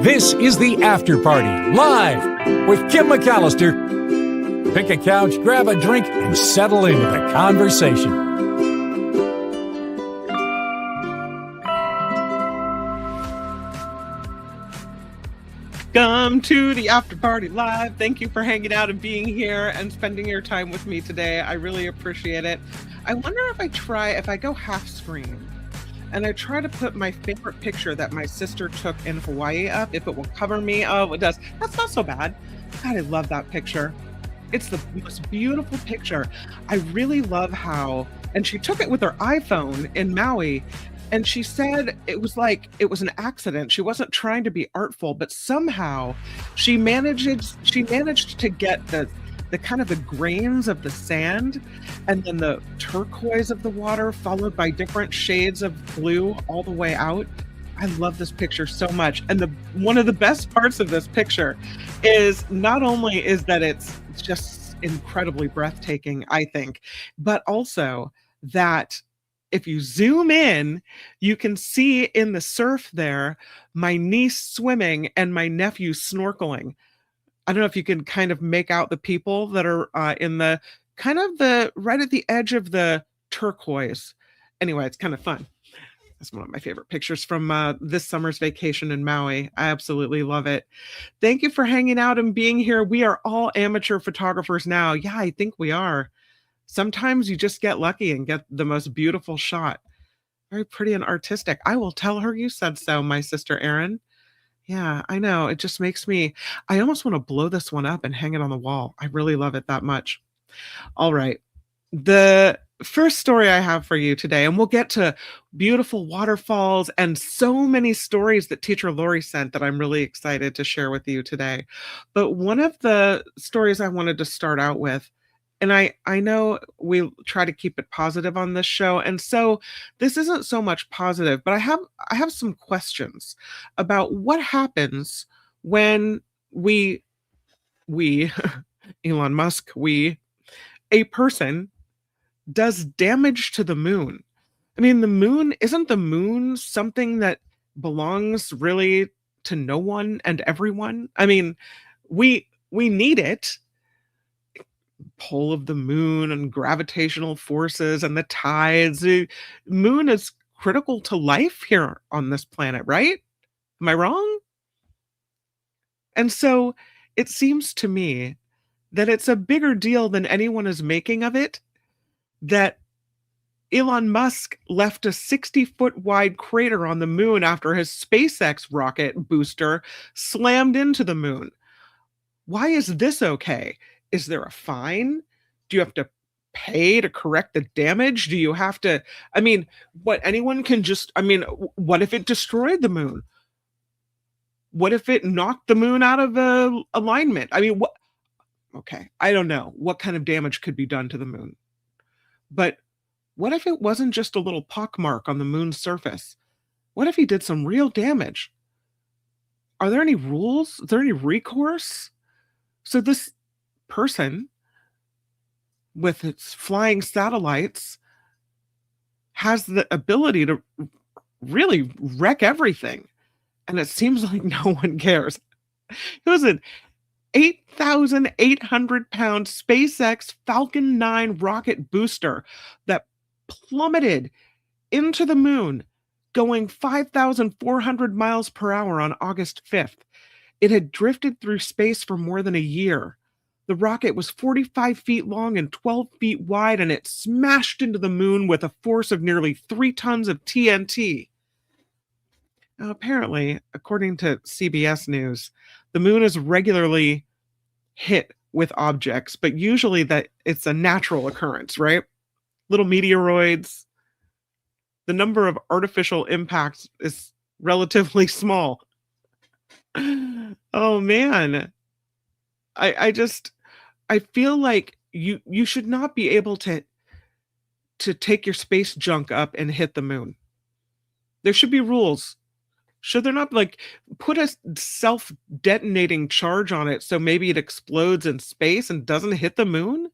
This is the After Party, live with Kim McAllister. Pick a couch, grab a drink, and settle into the conversation. Welcome to the After Party Live. Thank you for hanging out and being here and spending your time with me today. I really appreciate it. I wonder if I go half screen and I try to put my favorite picture that my sister took in Hawaii up, if it will cover me. Oh, it does. That's not so bad. God, I love that picture. It's the most beautiful picture. I really love how, and she took it with her iPhone in Maui, and she said it was an accident. She wasn't trying to be artful, but somehow she managed to get the kind of the grains of the sand and then the turquoise of the water followed by different shades of blue all the way out. I love this picture so much. And one of the best parts of this picture is not only is that it's just incredibly breathtaking, I think, but also that if you zoom in, you can see in the surf there, my niece swimming and my nephew snorkeling. I don't know if you can kind of make out the people that are in the kind of the right at the edge of the turquoise. Anyway, it's kind of fun. That's one of my favorite pictures from this summer's vacation in Maui. I absolutely love it. Thank you for hanging out and being here. We are all amateur photographers now. Yeah, I think we are. Sometimes you just get lucky and get the most beautiful shot. Very pretty and artistic. I will tell her you said so, my sister Erin. Yeah, I know. It just makes me, I almost want to blow this one up and hang it on the wall. I really love it that much. All right. The first story I have for you today, and we'll get to beautiful waterfalls and so many stories that teacher Lori sent that I'm really excited to share with you today. But one of the stories I wanted to start out with, and I know we try to keep it positive on this show, and so this isn't so much positive, but I have some questions about what happens when we Elon Musk, a person does damage to the moon. I mean, isn't the moon something that belongs really to no one and everyone? I mean, we need it. Pull of the moon and gravitational forces and the tides. The moon is critical to life here on this planet, right? Am I wrong? And so it seems to me that it's a bigger deal than anyone is making of it, that Elon Musk left a 60-foot wide crater on the moon after his SpaceX rocket booster slammed into the moon. Why is this okay? Is there a fine? Do you have to pay to correct the damage? Do you have to, I mean, what if it destroyed the moon? What if it knocked the moon out of alignment? I mean, okay, I don't know what kind of damage could be done to the moon. But what if it wasn't just a little pockmark on the moon's surface? What if he did some real damage? Are there any rules? Is there any recourse? So this person with its flying satellites has the ability to really wreck everything. And it seems like no one cares. It was an 8,800-pound SpaceX Falcon 9 rocket booster that plummeted into the moon, going 5,400 miles per hour on August 5th. It had drifted through space for more than a year. The rocket was 45 feet long and 12 feet wide, and it smashed into the moon with a force of nearly 3 tons of TNT. Now, apparently, according to CBS News, the moon is regularly hit with objects, but usually that it's a natural occurrence, right? Little meteoroids. The number of artificial impacts is relatively small. Oh man. I feel like you should not be able to take your space junk up and hit the moon. There should be rules. Should there not, like, put a self-detonating charge on it so maybe it explodes in space and doesn't hit the moon?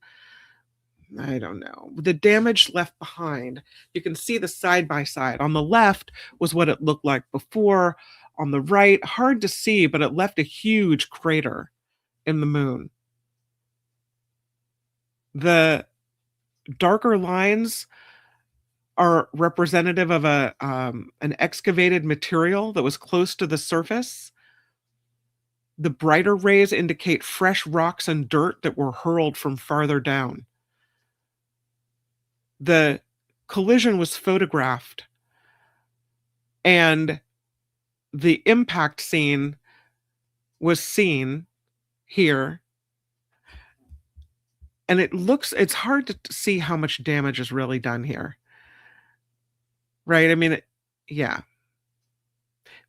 I don't know. The damage left behind, you can see the side by side. On the left was what it looked like before. on the right, hard to see, but it left a huge crater in the moon. The darker lines are representative of an excavated material that was close to the surface. The brighter rays indicate fresh rocks and dirt that were hurled from farther down. The collision was photographed, and the impact scene was seen here. And it's hard to see how much damage is really done here. Right? I mean, yeah.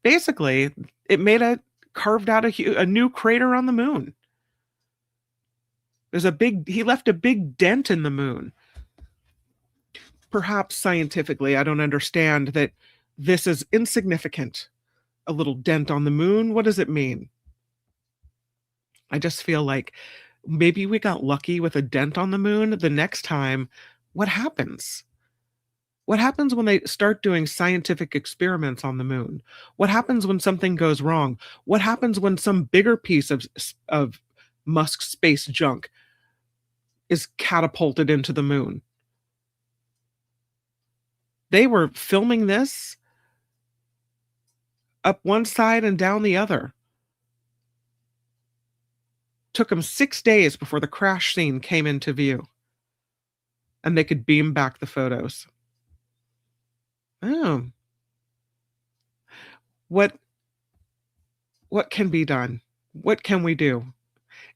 Basically, it carved out a new crater on the moon. He left a big dent in the moon. Perhaps scientifically, I don't understand that this is insignificant. A little dent on the moon, what does it mean? I just feel like maybe we got lucky with a dent on the moon. The next time, what happens? What happens when they start doing scientific experiments on the moon? What happens when something goes wrong? What happens when some bigger piece of Musk's space junk is catapulted into the moon? They were filming this up one side and down the other. Took them 6 days before the crash scene came into view, and they could beam back the photos. Oh. What can be done? What can we do?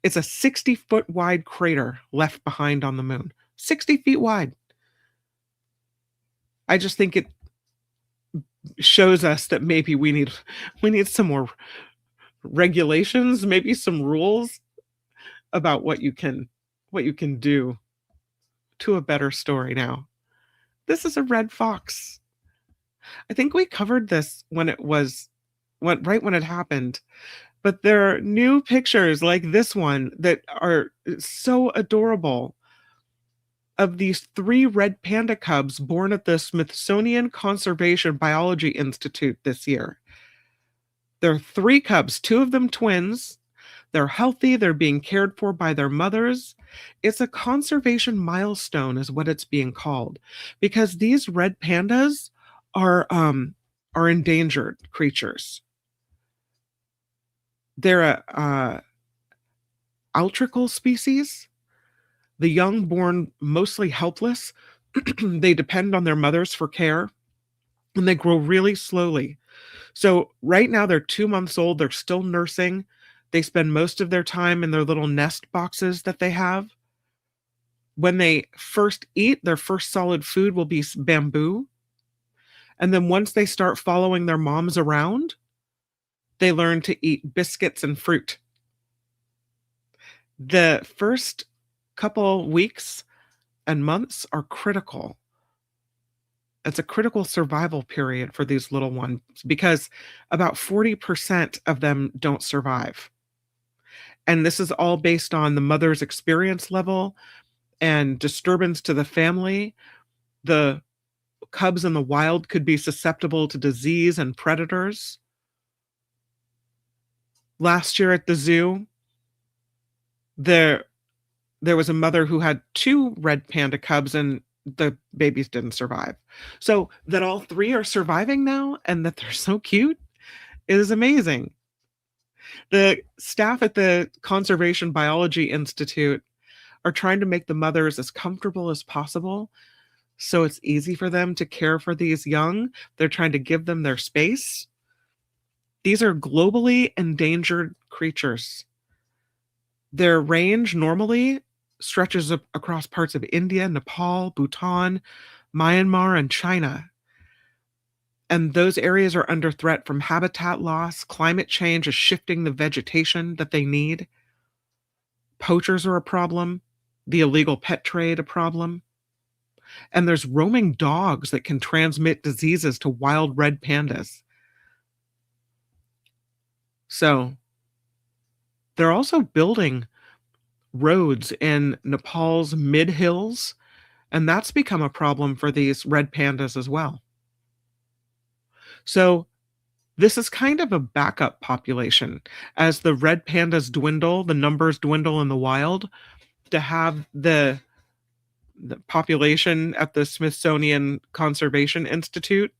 It's a 60-foot wide crater left behind on the moon. 60 feet wide. I just think it shows us that maybe we need some more regulations, maybe some rules about what you can do to a better story now. This is a red fox. I think we covered this right when it happened. But there are new pictures like this one that are so adorable of these 3 red panda cubs born at the Smithsonian Conservation Biology Institute this year. There are 3 cubs, 2 of them twins. They're healthy. They're being cared for by their mothers. It's a conservation milestone is what it's being called, because these red pandas are endangered creatures. They're a altrical species. The young born mostly helpless. They depend on their mothers for care, and they grow really slowly. So right now they're 2 months old. They're still nursing. They spend most of their time in their little nest boxes that they have. When they first eat, their first solid food will be bamboo. And then once they start following their moms around, they learn to eat biscuits and fruit. The first couple weeks and months are critical. It's a critical survival period for these little ones because about 40% of them don't survive. And this is all based on the mother's experience level and disturbance to the family. The cubs in the wild could be susceptible to disease and predators. Last year at the zoo, there was a mother who had 2 red panda cubs and the babies didn't survive. So that all 3 are surviving now and that they're so cute is amazing. The staff at the Conservation Biology Institute are trying to make the mothers as comfortable as possible so it's easy for them to care for these young. They're trying to give them their space. These are globally endangered creatures. Their range normally stretches across parts of India, Nepal, Bhutan, Myanmar, and China. And those areas are under threat from habitat loss. Climate change is shifting the vegetation that they need. Poachers are a problem. The illegal pet trade a problem. And there's roaming dogs that can transmit diseases to wild red pandas. So they're also building roads in Nepal's mid-hills, and that's become a problem for these red pandas as well. So This is kind of a backup population. As the red pandas dwindle, the numbers dwindle in the wild, to have the population at the Smithsonian Conservation Institute,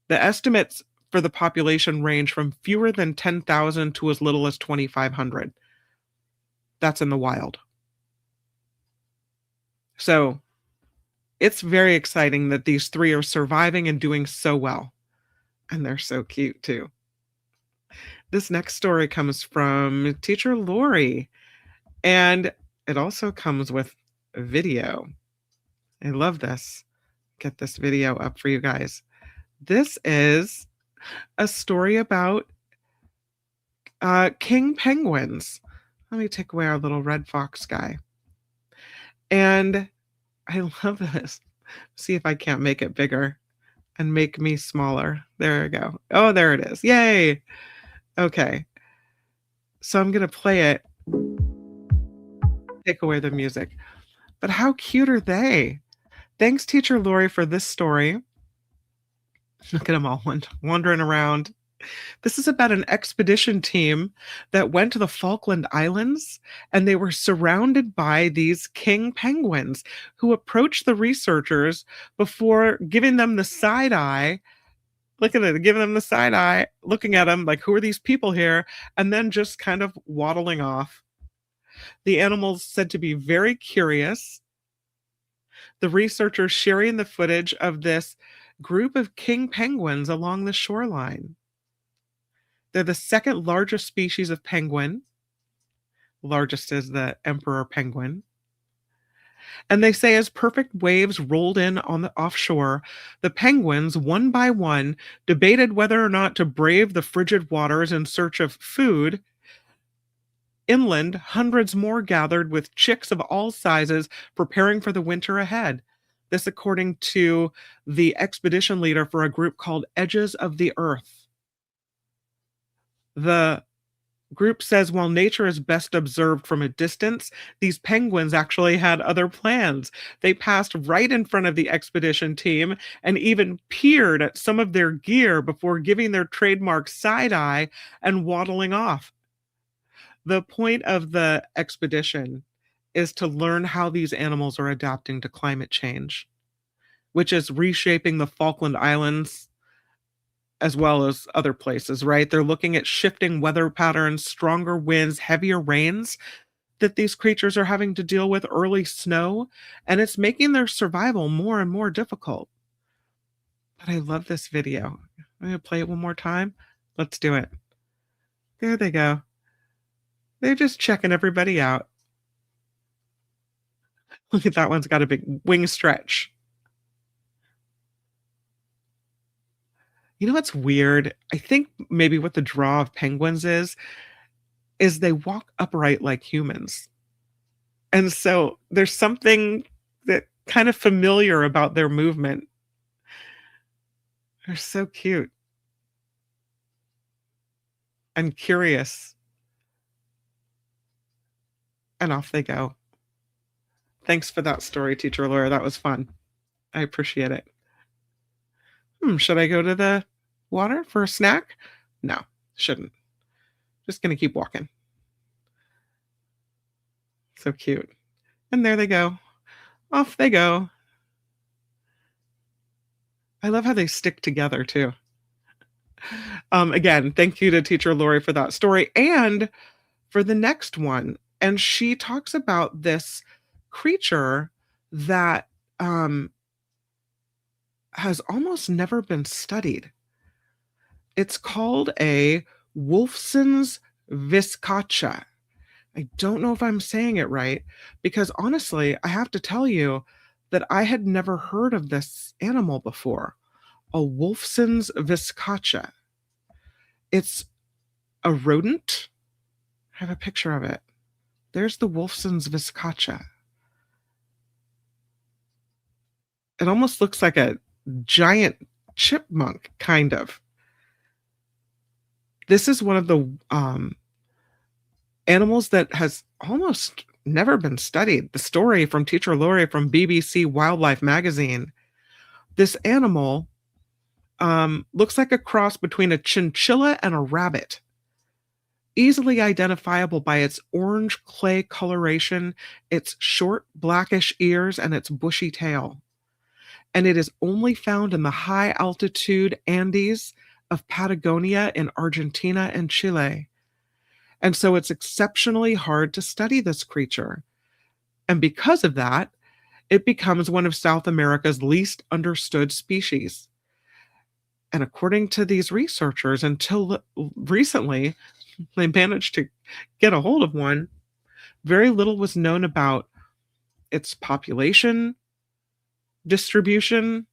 the estimates for the population range from fewer than 10,000 to as little as 2,500. That's in the wild. So it's very exciting that these three are surviving and doing so well. And they're so cute too. This next story comes from Teacher Lori, and it also comes with a video. I love this. Get this video up for you guys. This is a story about king penguins. Let me take away our little red fox guy. And I love this. See if I can't make it bigger and make me smaller. There we go. Oh, there it is. Yay. Okay. So I'm going to play it. Take away the music. But how cute are they? Thanks, Teacher Lori, for this story. Look at them all wandering around. This is about an expedition team that went to the Falkland Islands, and they were surrounded by these king penguins who approached the researchers before giving them the side eye. Look at it, giving them the side eye, looking at them like, who are these people here? And then just kind of waddling off. The animals said to be very curious. The researchers sharing the footage of this group of king penguins along the shoreline. They're the second largest species of penguin. Largest is the emperor penguin. And they say as perfect waves rolled in on the offshore, the penguins, one by one, debated whether or not to brave the frigid waters in search of food. Inland, hundreds more gathered with chicks of all sizes, preparing for the winter ahead. This according to the expedition leader for a group called Edges of the Earth. The group says while nature is best observed from a distance, these penguins actually had other plans. They passed right in front of the expedition team and even peered at some of their gear before giving their trademark side eye and waddling off. The point of the expedition is to learn how these animals are adapting to climate change, which is reshaping the Falkland Islands as well as other places, right? They're looking at shifting weather patterns, stronger winds, heavier rains that these creatures are having to deal with, early snow, and it's making their survival more and more difficult. But I love this video. I'm going to play it one more time. Let's do it. There they go. They're just checking everybody out. Look at that one's got a big wing stretch. You know what's weird? I think maybe what the draw of penguins is they walk upright like humans. And so there's something that kind of familiar about their movement. They're so cute and curious. And off they go. Thanks for that story, Teacher Laura. That was fun. I appreciate it. Should I go to the water for a snack? No, shouldn't. Just going to keep walking. So cute. And there they go. Off they go. I love how they stick together too. Again, thank you to Teacher Lori for that story and for the next one. And she talks about this creature that has almost never been studied. It's called a Wolfson's viscacha. I don't know if I'm saying it right, because honestly, I have to tell you that I had never heard of this animal before. A Wolfson's viscacha. It's a rodent. I have a picture of it. There's the Wolfson's viscacha. It almost looks like a giant chipmunk, kind of. This is one of the animals that has almost never been studied. The story from Teacher Lori from BBC Wildlife Magazine. This animal Looks like a cross between a chinchilla and a rabbit. Easily identifiable by its orange clay coloration, its short blackish ears, and its bushy tail. And it is only found in the high altitude Andes of Patagonia in Argentina and Chile. And so it's exceptionally hard to study this creature. And because of that, it becomes one of South America's least understood species. And according to these researchers, until recently, they managed to get a hold of one. Very little was known about its population, distribution,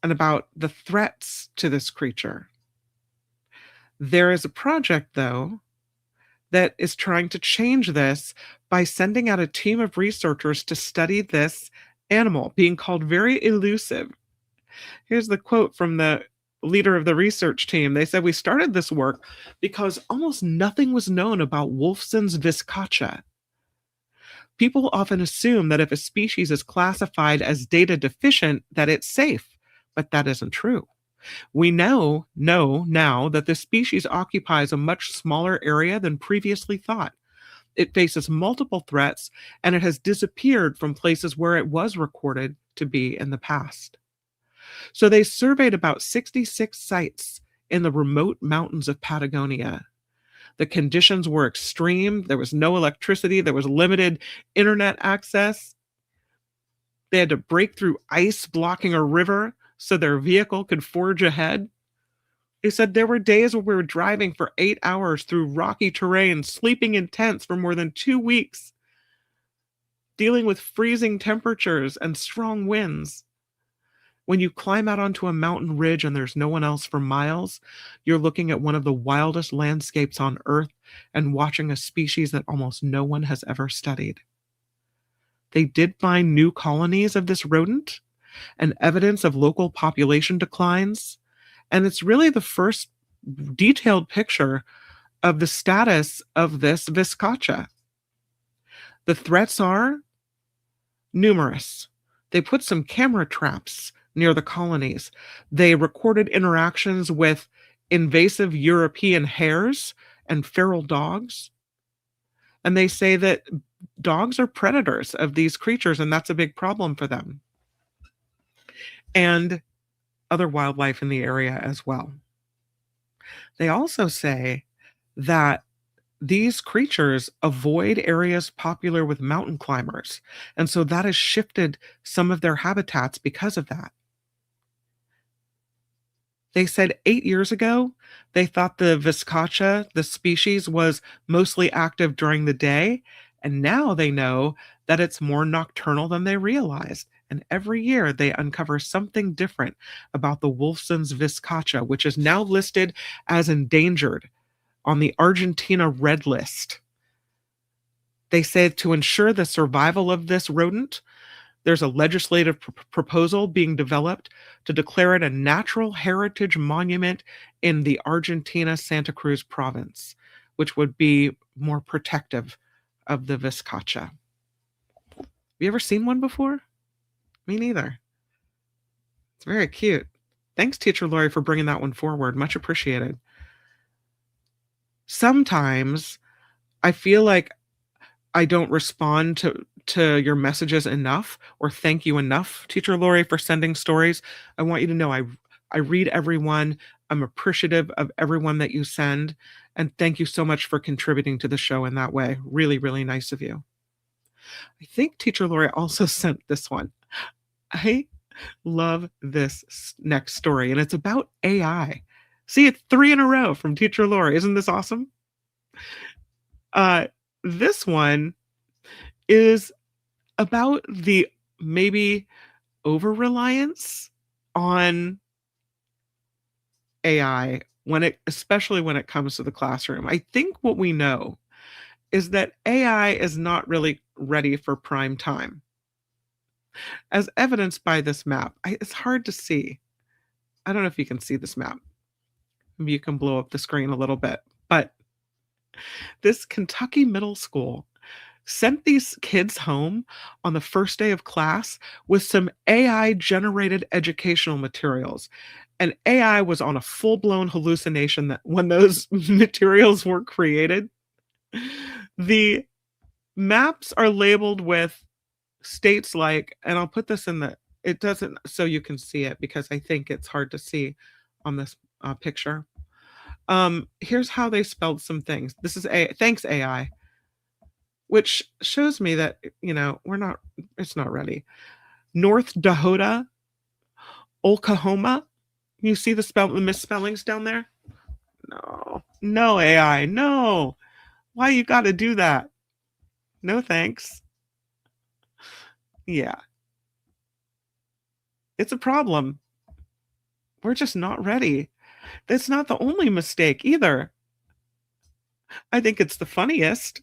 and about the threats to this creature. There is a project, though, that is trying to change this by sending out a team of researchers to study this animal, being called very elusive. Here's the quote from the leader of the research team. They said, "We started this work because almost nothing was known about Wolfson's vizcacha. People often assume that if a species is classified as data deficient, that it's safe, but that isn't true. We know now that the species occupies a much smaller area than previously thought. It faces multiple threats, and it has disappeared from places where it was recorded to be in the past." So they surveyed about 66 sites in the remote mountains of Patagonia. The conditions were extreme. There was no electricity. There was limited internet access. They had to break through ice blocking a river so their vehicle could forge ahead. They said there were days where we were driving for 8 hours through rocky terrain, sleeping in tents for more than 2 weeks, dealing with freezing temperatures and strong winds. When you climb out onto a mountain ridge and there's no one else for miles, you're looking at one of the wildest landscapes on Earth and watching a species that almost no one has ever studied. They did find new colonies of this rodent and evidence of local population declines, and it's really the first detailed picture of the status of this vizcacha. The threats are numerous. They put some camera traps near the colonies. They recorded interactions with invasive European hares and feral dogs. And they say that dogs are predators of these creatures, and that's a big problem for them. And other wildlife in the area as well. They also say that these creatures avoid areas popular with mountain climbers, and so that has shifted some of their habitats because of that. They said 8 years ago, they thought the vizcacha, the species, was mostly active during the day, and now they know that it's more nocturnal than they realized. And every year they uncover something different about the Wolfson's vizcacha, which is now listed as endangered on the Argentina Red List. They say to ensure the survival of this rodent, there's a legislative proposal being developed to declare it a natural heritage monument in the Argentina Santa Cruz province, which would be more protective of the vizcacha. Have you ever seen one before? Me neither. It's very cute. Thanks, Teacher Lori, for bringing that one forward. Much appreciated. Sometimes I feel like I don't respond to your messages enough or thank you enough, Teacher Lori, for sending stories. I want you to know I read everyone. I'm appreciative of everyone that you send. And thank you so much for contributing to the show in that way. Really, really nice of you. I think Teacher Lori also sent this one. I love this next story, and it's about AI. See, it's 3 in a row from Teacher Lori. Isn't this awesome? This one is about the maybe over-reliance on AI especially when it comes to the classroom. I think what we know is that AI is not really ready for prime time. As evidenced by this map, it's hard to see. I don't know if you can see this map. Maybe you can blow up the screen a little bit. But this Kentucky middle school sent these kids home on the first day of class with some AI-generated educational materials. And AI was on a full-blown hallucination that when those materials were created, the maps are labeled with states like, and I'll put this in the, it doesn't, so you can see it because I think it's hard to see on this picture. Here's how they spelled some things. This is thanks AI, which shows me that, it's not ready. North Dakota, Oklahoma. You see the misspellings down there? No AI, no. Why you got to do that? No thanks. Yeah. It's a problem. We're just not ready. That's not the only mistake either. I think it's the funniest.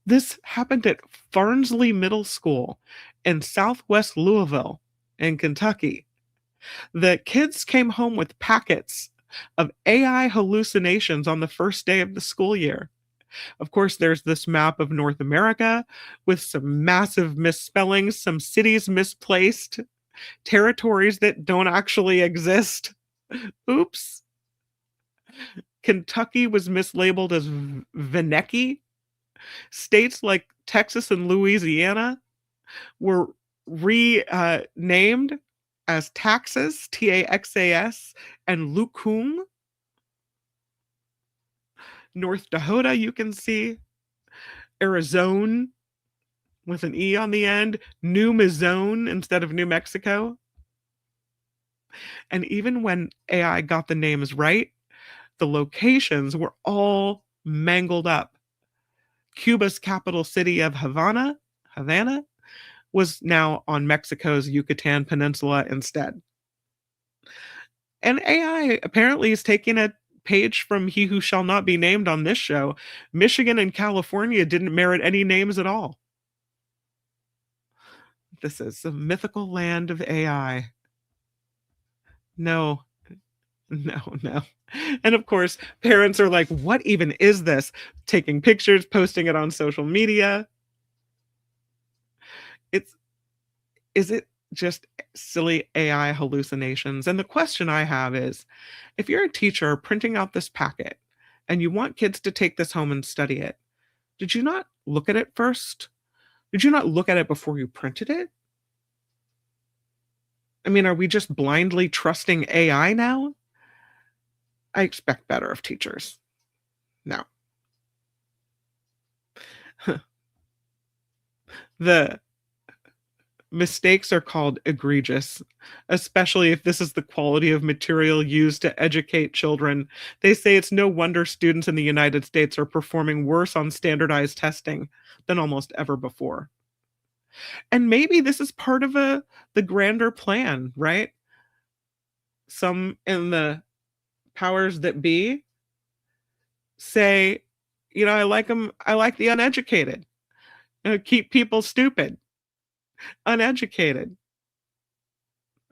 This happened at Farnsley Middle School in southwest Louisville in Kentucky. The kids came home with packets of AI hallucinations on the first day of the school year. Of course, there's this map of North America with some massive misspellings, some cities misplaced, territories that don't actually exist. Oops. Kentucky was mislabeled as Veneki. States like Texas and Louisiana were renamed as Taxas, Taxas, and Lucum. North Dakota, you can see. Arizona, with an E on the end. New Mizone instead of New Mexico. And even when AI got the names right, the locations were all mangled up. Cuba's capital city of Havana, was now on Mexico's Yucatan Peninsula instead. And AI apparently is taking a page from He Who Shall Not Be Named on this show. Michigan and California didn't merit any names at all. This is the mythical land of AI. No. And of course, parents are like, what even is this? Taking pictures, posting it on social media. Is it just silly AI hallucinations? And the question I have is, if you're a teacher printing out this packet and you want kids to take this home and study it, did you not look at it first? Did you not look at it before you printed it? I mean, are we just blindly trusting AI now? I expect better of teachers. No. The mistakes are called egregious, especially if this is the quality of material used to educate children. They say it's no wonder students in the United States are performing worse on standardized testing than almost ever before. And maybe this is part of the grander plan, right? Some in the powers that be say, I like the uneducated. Keep people stupid. Uneducated.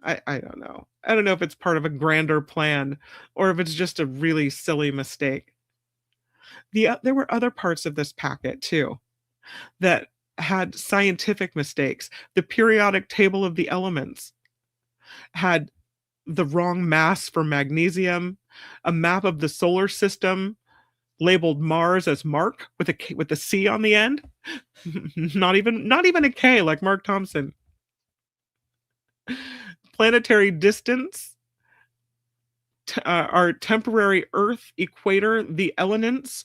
I don't know. I don't know if it's part of a grander plan or if it's just a really silly mistake. There were other parts of this packet too that had scientific mistakes. The periodic table of the elements had the wrong mass for magnesium. A map of the solar system labeled Mars as Mark with a C on the end. not even a K like Mark Thompson. Planetary distance, our temporary Earth equator, the elements.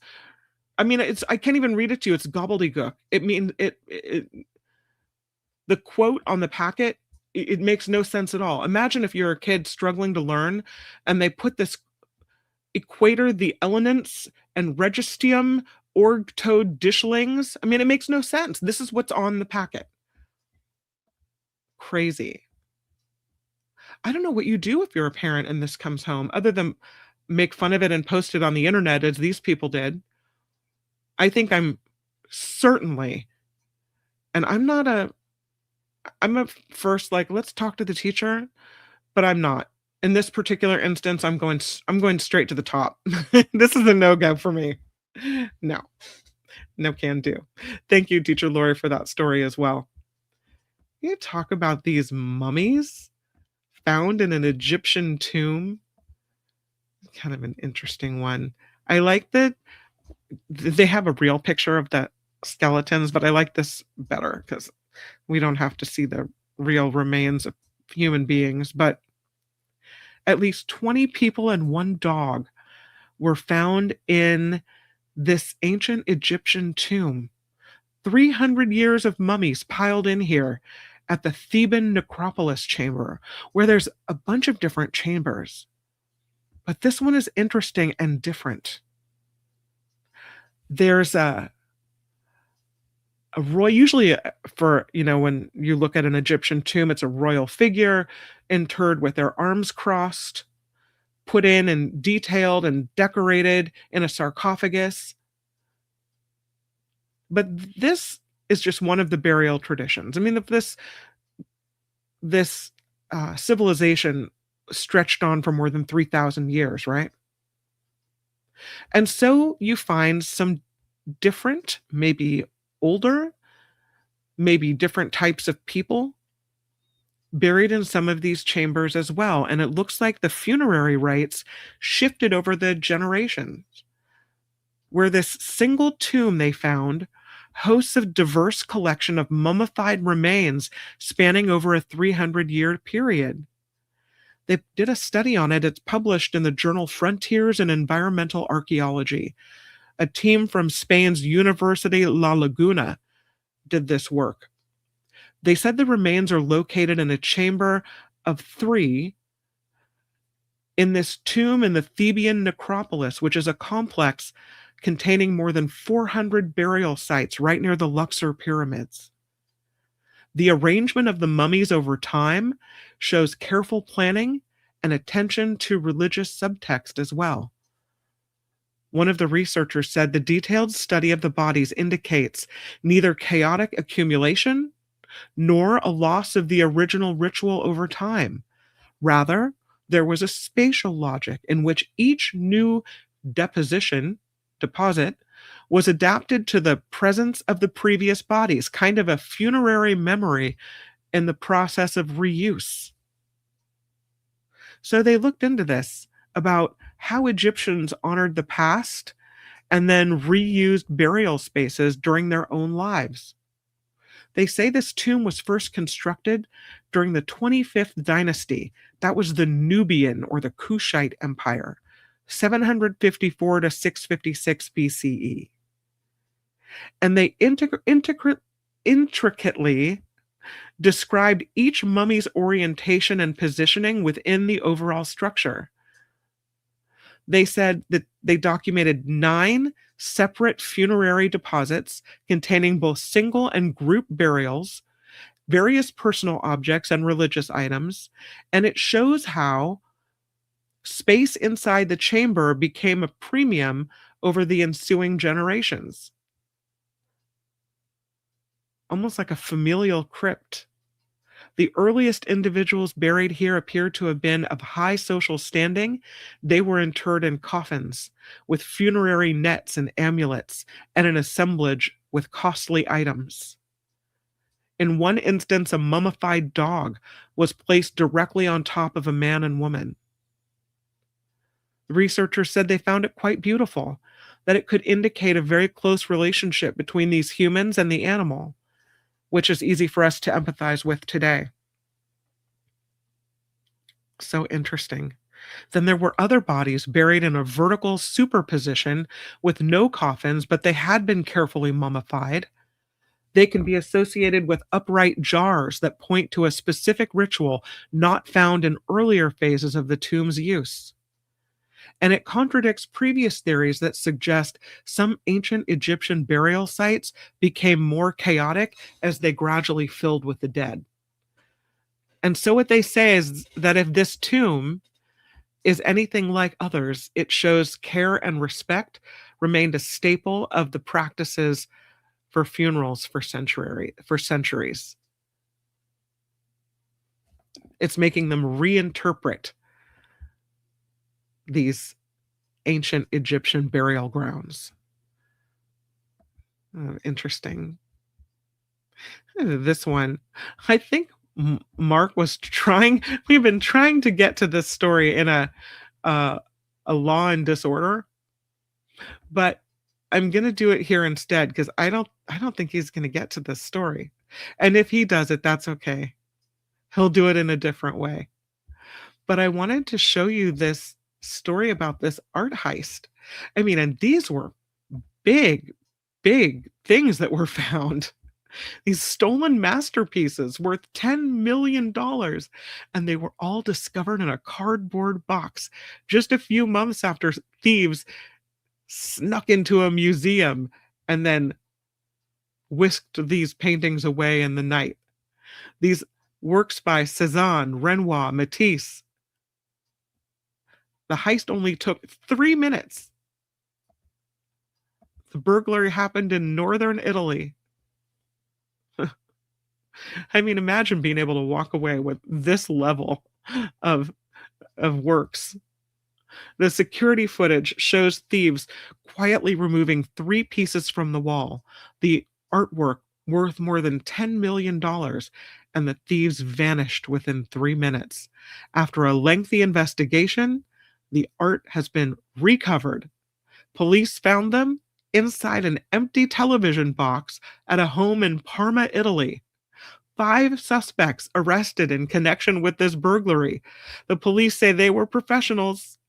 I mean, I can't even read it to you. It's gobbledygook. It means the quote on the packet, it makes no sense at all. Imagine if you're a kid struggling to learn and they put this equator, the elements, and registium, org-toed dishlings. I mean, it makes no sense. This is what's on the packet. Crazy. I don't know what you do if you're a parent and this comes home, other than make fun of it and post it on the internet as these people did. I think I'm certainly, and I'm a first, like, let's talk to the teacher, but I'm not. In this particular instance, I'm going straight to the top. This is a no-go for me. No can do. Thank you, Teacher Lori, for that story as well. You talk about these mummies found in an Egyptian tomb. Kind of an interesting one. I like that they have a real picture of the skeletons, but I like this better because we don't have to see the real remains of human beings. But at least 20 people and one dog were found in this ancient Egyptian tomb. 300 years of mummies piled in here at the Theban necropolis chamber, where there's a bunch of different chambers. But this one is interesting and different. There's a royal, usually for, when you look at an Egyptian tomb, it's a royal figure interred with their arms crossed, put in and detailed and decorated in a sarcophagus. But this is just one of the burial traditions. I mean, if this civilization stretched on for more than 3,000 years, right? And so you find some different, maybe older, maybe different types of people buried in some of these chambers as well. And it looks like the funerary rites shifted over the generations, where this single tomb they found hosts a diverse collection of mummified remains spanning over a 300-year period. They did a study on it. It's published in the journal Frontiers in Environmental Archaeology. A team from Spain's University La Laguna did this work. They said the remains are located in a chamber of 3 in this tomb in the Theban necropolis, which is a complex containing more than 400 burial sites right near the Luxor pyramids. The arrangement of the mummies over time shows careful planning and attention to religious subtext as well. One of the researchers said the detailed study of the bodies indicates neither chaotic accumulation nor a loss of the original ritual over time. Rather, there was a spatial logic in which each new deposit was adapted to the presence of the previous bodies, kind of a funerary memory in the process of reuse. So they looked into this about how Egyptians honored the past and then reused burial spaces during their own lives. They say this tomb was first constructed during the 25th dynasty. That was the Nubian or the Kushite Empire, 754 to 656 BCE. And they intricately described each mummy's orientation and positioning within the overall structure. They said that they documented 9 separate funerary deposits containing both single and group burials, various personal objects and religious items, and it shows how space inside the chamber became a premium over the ensuing generations. Almost like a familial crypt. The earliest individuals buried here appear to have been of high social standing. They were interred in coffins with funerary nets and amulets and an assemblage with costly items. In one instance, a mummified dog was placed directly on top of a man and woman. The researchers said they found it quite beautiful, that it could indicate a very close relationship between these humans and the animal, which is easy for us to empathize with today. So interesting. Then there were other bodies buried in a vertical superposition with no coffins, but they had been carefully mummified. They can be associated with upright jars that point to a specific ritual not found in earlier phases of the tomb's use. And it contradicts previous theories that suggest some ancient Egyptian burial sites became more chaotic as they gradually filled with the dead. And so what they say is that if this tomb is anything like others, it shows care and respect remained a staple of the practices for funerals for centuries. It's making them reinterpret these ancient Egyptian burial grounds. Interesting. This one, I think Mark was trying. We've been trying to get to this story in uh, a Law and Disorder, but I'm gonna do it here instead because I don't think he's gonna get to this story. And if he does it, that's okay. He'll do it in a different way. But I wanted to show you this story about this art heist. I mean, and these were big, big things that were found. These stolen masterpieces worth $10 million, and they were all discovered in a cardboard box just a few months after thieves snuck into a museum and then whisked these paintings away in the night. These works by Cézanne, Renoir, Matisse. The heist only took 3 minutes. The burglary happened in northern Italy. I mean, imagine being able to walk away with this level of works. The security footage shows thieves quietly removing 3 pieces from the wall. The artwork worth more than $10 million, and the thieves vanished within 3 minutes. After a lengthy investigation, the art has been recovered. Police found them inside an empty television box at a home in Parma, Italy. 5 suspects arrested in connection with this burglary. The police say they were professionals,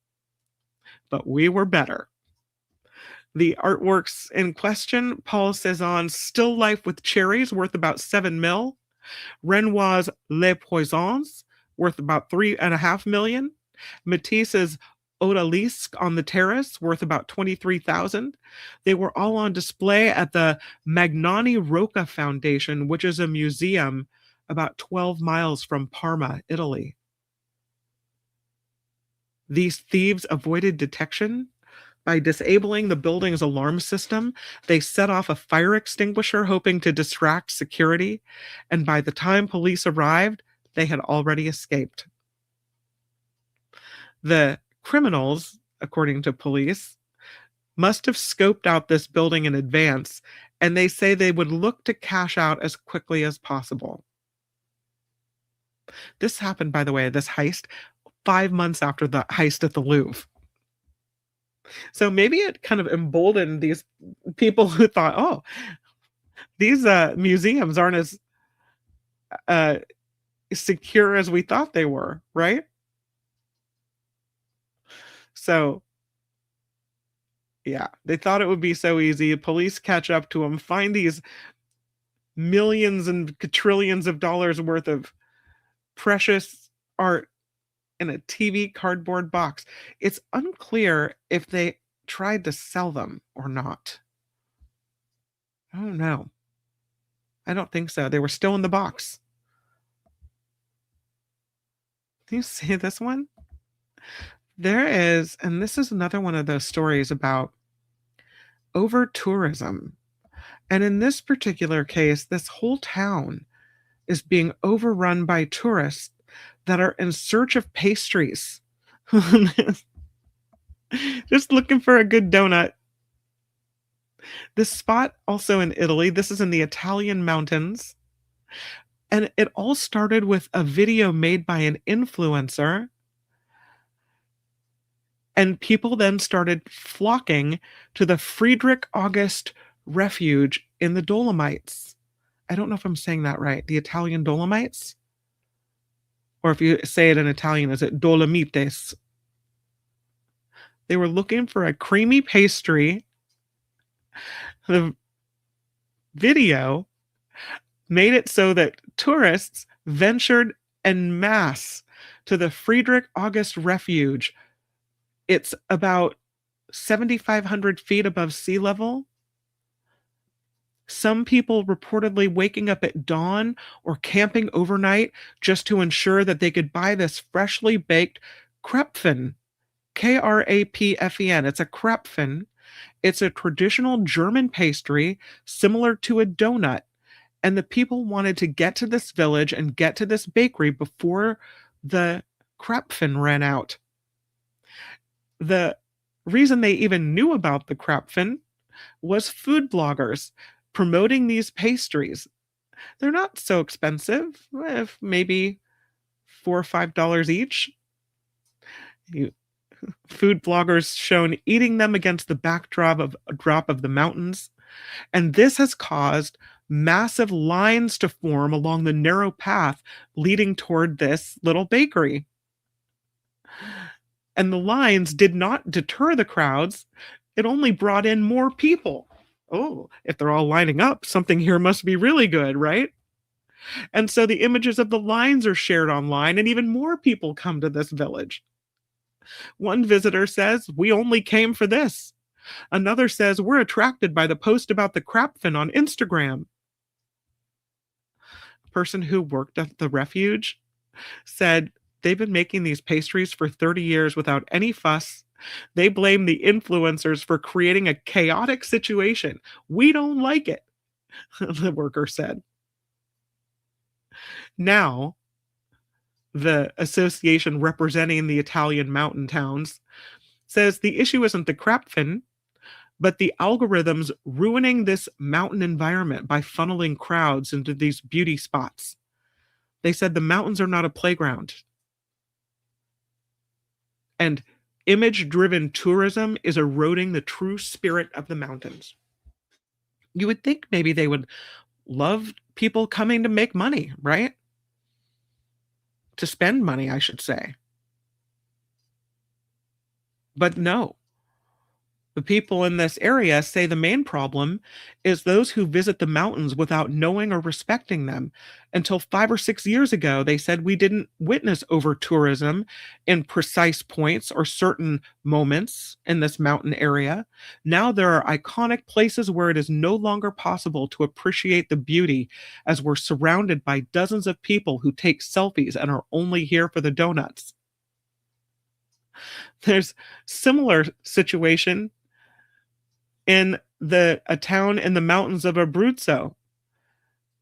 but we were better. The artworks in question: Paul Cézanne's Still Life with Cherries, worth about 7 mil. Renoir's Les Poissons, worth about 3.5 million. Matisse's Odalisque on the Terrace, worth about 23,000. They were all on display at the Magnani Rocca Foundation, which is a museum about 12 miles from Parma, Italy. These thieves avoided detection by disabling the building's alarm system. They set off a fire extinguisher hoping to distract security, and by the time police arrived, they had already escaped. The criminals, according to police, must have scoped out this building in advance, and they say they would look to cash out as quickly as possible. This happened, by the way, this heist, 5 months after the heist at the Louvre. So maybe it kind of emboldened these people who thought, oh, these museums aren't as secure as we thought they were, right? So, yeah, they thought it would be so easy. Police catch up to them, find these millions and quadrillions of dollars worth of precious art in a TV cardboard box. It's unclear if they tried to sell them or not. I don't know. I don't think so. They were still in the box. Can you see this one? There is, and this is another one of those stories about over tourism. And in this particular case, this whole town is being overrun by tourists that are in search of pastries. Just looking for a good donut. This spot also in Italy, this is in the Italian mountains. And it all started with a video made by an influencer. And people then started flocking to the Friedrich August Refuge in the Dolomites. I don't know if I'm saying that right. The Italian Dolomites? Or if you say it in Italian, is it Dolomites? They were looking for a creamy pastry. The video made it so that tourists ventured en masse to the Friedrich August Refuge. It's about 7,500 feet above sea level. Some people reportedly waking up at dawn or camping overnight just to ensure that they could buy this freshly baked Krapfen. Krapfen. It's a Krapfen. It's a traditional German pastry similar to a donut. And the people wanted to get to this village and get to this bakery before the Krapfen ran out. The reason they even knew about the Krapfen was food bloggers promoting these pastries. They're not so expensive, if maybe $4 or $5 each. You, food bloggers shown eating them against the backdrop of drop of the mountains, and this has caused massive lines to form along the narrow path leading toward this little bakery. And the lines did not deter the crowds, it only brought in more people. Oh, if they're all lining up, something here must be really good, right? And so the images of the lines are shared online, and even more people come to this village. One visitor says, "We only came for this." Another says, "We're attracted by the post about the crapfin on Instagram." A person who worked at the refuge said they've been making these pastries for 30 years without any fuss. They blame the influencers for creating a chaotic situation. We don't like it, the worker said. Now, the association representing the Italian mountain towns says the issue isn't the crapfin, but the algorithms ruining this mountain environment by funneling crowds into these beauty spots. They said the mountains are not a playground. And image-driven tourism is eroding the true spirit of the mountains. You would think maybe they would love people coming to make money, right? To spend money, I should say. But no. The people in this area say the main problem is those who visit the mountains without knowing or respecting them. Until 5 or 6 years ago, they said we didn't witness over tourism in precise points or certain moments in this mountain area. Now there are iconic places where it is no longer possible to appreciate the beauty as we're surrounded by dozens of people who take selfies and are only here for the donuts. There's similar situation in a town in the mountains of Abruzzo.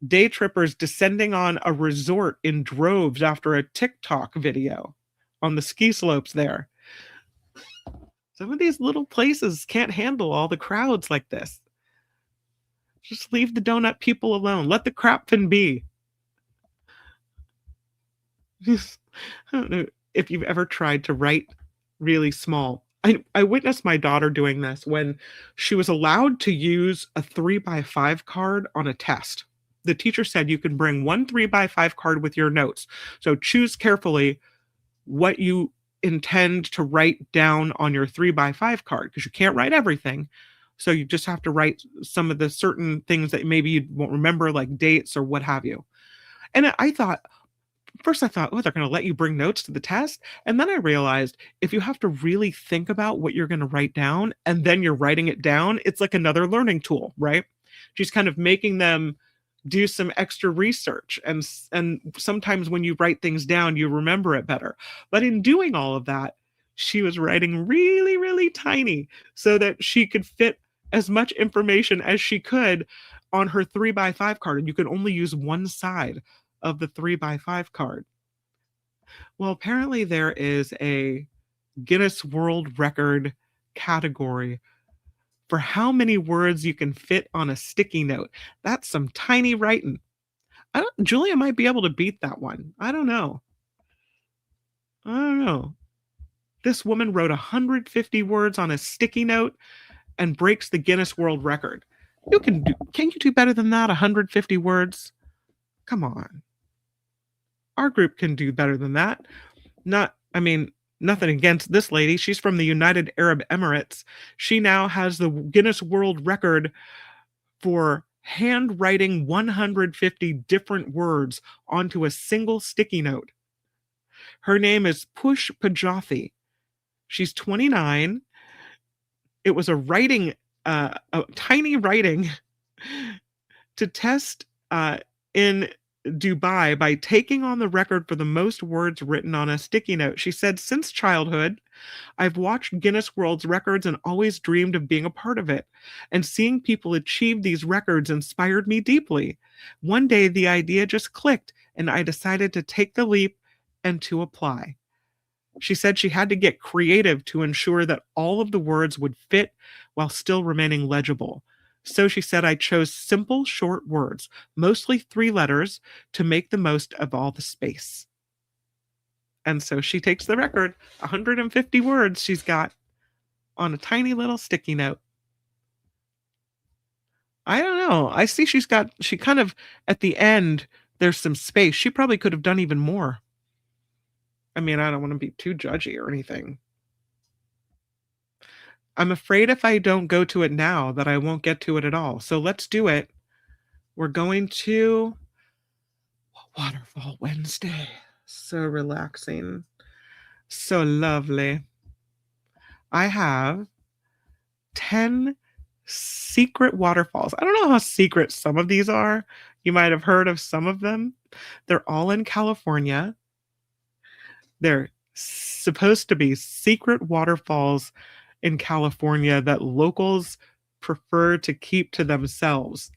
Day trippers descending on a resort in droves after a TikTok video on the ski slopes there. Some of these little places can't handle all the crowds like this. Just leave the donut people alone. Let the crapfin be. I don't know if you've ever tried to write really small. I witnessed my daughter doing this when she was allowed to use a 3x5 card on a test. The teacher said you can bring one 3x5 card with your notes. So choose carefully what you intend to write down on your 3x5 card because you can't write everything. So you just have to write some of the certain things that maybe you won't remember, like dates or what have you. And I thought, first I thought, oh, they're going to let you bring notes to the test. And then I realized if you have to really think about what you're going to write down and then you're writing it down, it's like another learning tool, right? She's kind of making them do some extra research. And sometimes when you write things down, you remember it better. But in doing all of that, she was writing really, really tiny so that she could fit as much information as she could on her 3x5 card. And you could only use one side of the 3x5 card. Well, apparently there is a Guinness World Record category for how many words you can fit on a sticky note. That's some tiny writing. Julia might be able to beat that one. I don't know. This woman wrote 150 words on a sticky note and breaks the Guinness World Record. Can you do better than that? 150 words? Come on. Our group can do better than that. Nothing against this lady. She's from the United Arab Emirates. She now has the Guinness World Record for handwriting 150 different words onto a single sticky note. Her name is Push Pajathi. She's 29. It was a tiny writing to test in Dubai by taking on the record for the most words written on a sticky note. She said, since childhood, I've watched Guinness World Records and always dreamed of being a part of it. And seeing people achieve these records inspired me deeply. One day, the idea just clicked, and I decided to take the leap and to apply. She said she had to get creative to ensure that all of the words would fit while still remaining legible. So she said, I chose simple, short words, mostly 3 letters, to make the most of all the space. And so she takes the record, 150 words she's got on a tiny little sticky note. I don't know. I see she kind of, at the end, there's some space. She probably could have done even more. I mean, I don't want to be too judgy or anything. I'm afraid if I don't go to it now that I won't get to it at all. So let's do it. We're going to Waterfall Wednesday. So relaxing. So lovely. I have 10 secret waterfalls. I don't know how secret some of these are. You might have heard of some of them. They're all in California. They're supposed to be secret waterfalls in California that locals prefer to keep to themselves.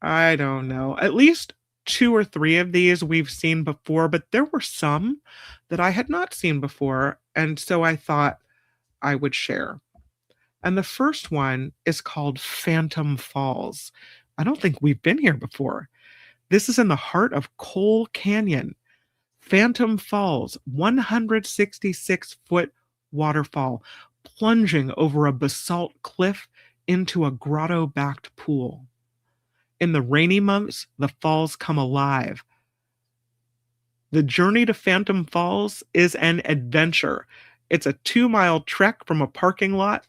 I don't know. At least 2 or 3 of these we've seen before, but there were some that I had not seen before. And so I thought I would share. And the first one is called Phantom Falls. I don't think we've been here before. This is in the heart of Coal Canyon. Phantom Falls, 166-foot waterfall, plunging over a basalt cliff into a grotto-backed pool. In the rainy months, the falls come alive. The journey to Phantom Falls is an adventure. It's a 2-mile trek from a parking lot.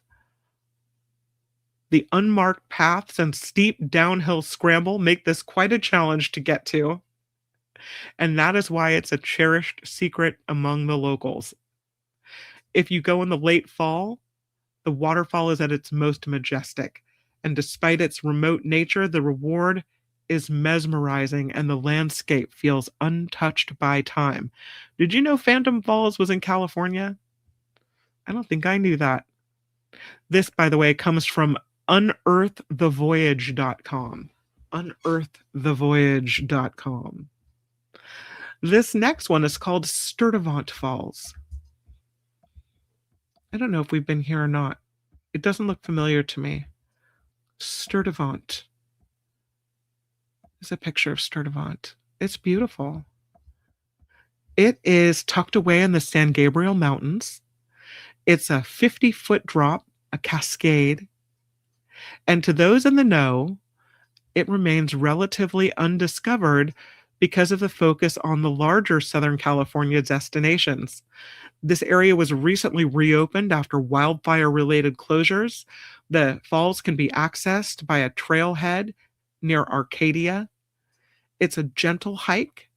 The unmarked paths and steep downhill scramble make this quite a challenge to get to. And that is why it's a cherished secret among the locals. If you go in the late fall, the waterfall is at its most majestic. And despite its remote nature, the reward is mesmerizing and the landscape feels untouched by time. Did you know Phantom Falls was in California? I don't think I knew that. This, by the way, comes from unearththevoyage.com. Unearththevoyage.com. This next one is called Sturtevant Falls. I don't know if we've been here or not. It doesn't look familiar to me. Sturtevant. There's a picture of Sturtevant. It's beautiful. It is tucked away in the San Gabriel Mountains. It's a 50-foot drop, a cascade. And to those in the know, it remains relatively undiscovered because of the focus on the larger Southern California destinations. This area was recently reopened after wildfire-related closures. The falls can be accessed by a trailhead near Arcadia. It's a gentle hike,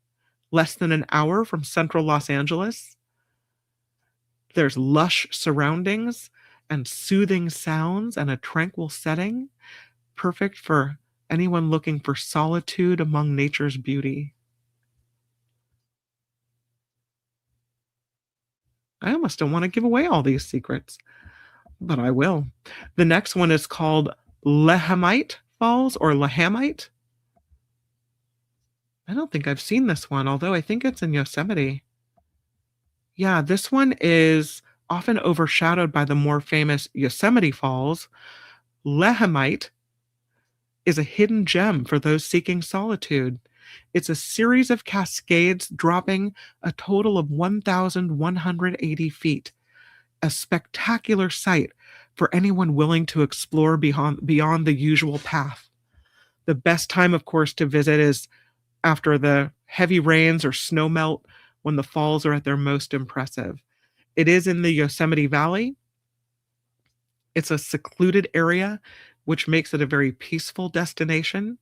less than an hour from central Los Angeles. There's lush surroundings and soothing sounds and a tranquil setting, perfect for anyone looking for solitude among nature's beauty. I almost don't want to give away all these secrets, but I will. The next one is called Lehamite Falls or Lehamite. I don't think I've seen this one, although I think it's in Yosemite. Yeah, this one is often overshadowed by the more famous Yosemite Falls. Lehamite is a hidden gem for those seeking solitude. It's a series of cascades dropping a total of 1,180 feet, a spectacular sight for anyone willing to explore beyond the usual path. The best time, of course, to visit is after the heavy rains or snow melt, when the falls are at their most impressive. It is in the Yosemite Valley. It's a secluded area, which makes it a very peaceful destination.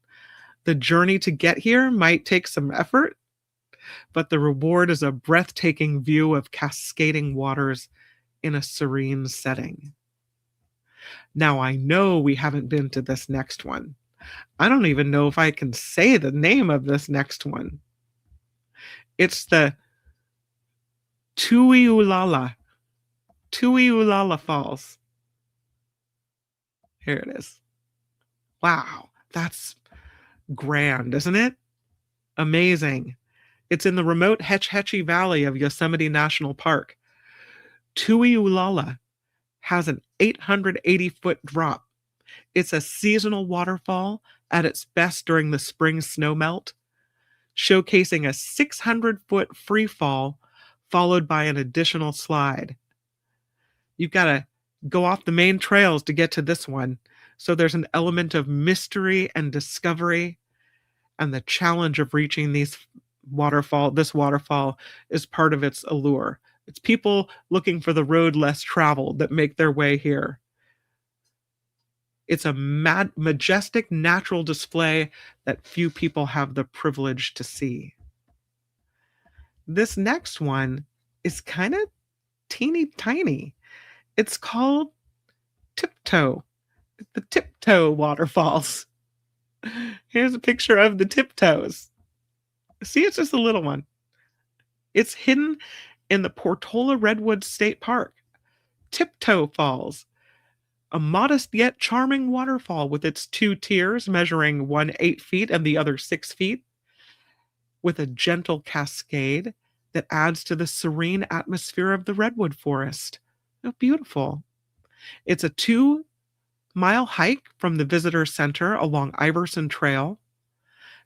The journey to get here might take some effort, but the reward is a breathtaking view of cascading waters in a serene setting. Now, I know we haven't been to this next one. I don't even know if I can say the name of this next one. It's the Tuiulala Falls. Here it is. Wow, that's grand, isn't it? Amazing. It's in the remote Hetch Hetchy Valley of Yosemite National Park. Tuiulala has an 880-foot drop. It's a seasonal waterfall at its best during the spring snowmelt, showcasing a 600-foot free fall followed by an additional slide. You've got to go off the main trails to get to this one. So there's an element of mystery and discovery, and the challenge of reaching this waterfall is part of its allure. It's people looking for the road less traveled that make their way here. It's a majestic natural display that few people have the privilege to see. This next one is kind of teeny tiny. It's called Tiptoe, the Tiptoe Waterfalls. Here's a picture of the tiptoes. See, it's just a little one. It's hidden in the Portola Redwood State Park. Tiptoe Falls, a modest yet charming waterfall with its two tiers measuring one 8 feet and the other 6 feet, with a gentle cascade that adds to the serene atmosphere of the redwood forest. Oh, beautiful. It's a 2-mile hike from the visitor center along Iverson Trail.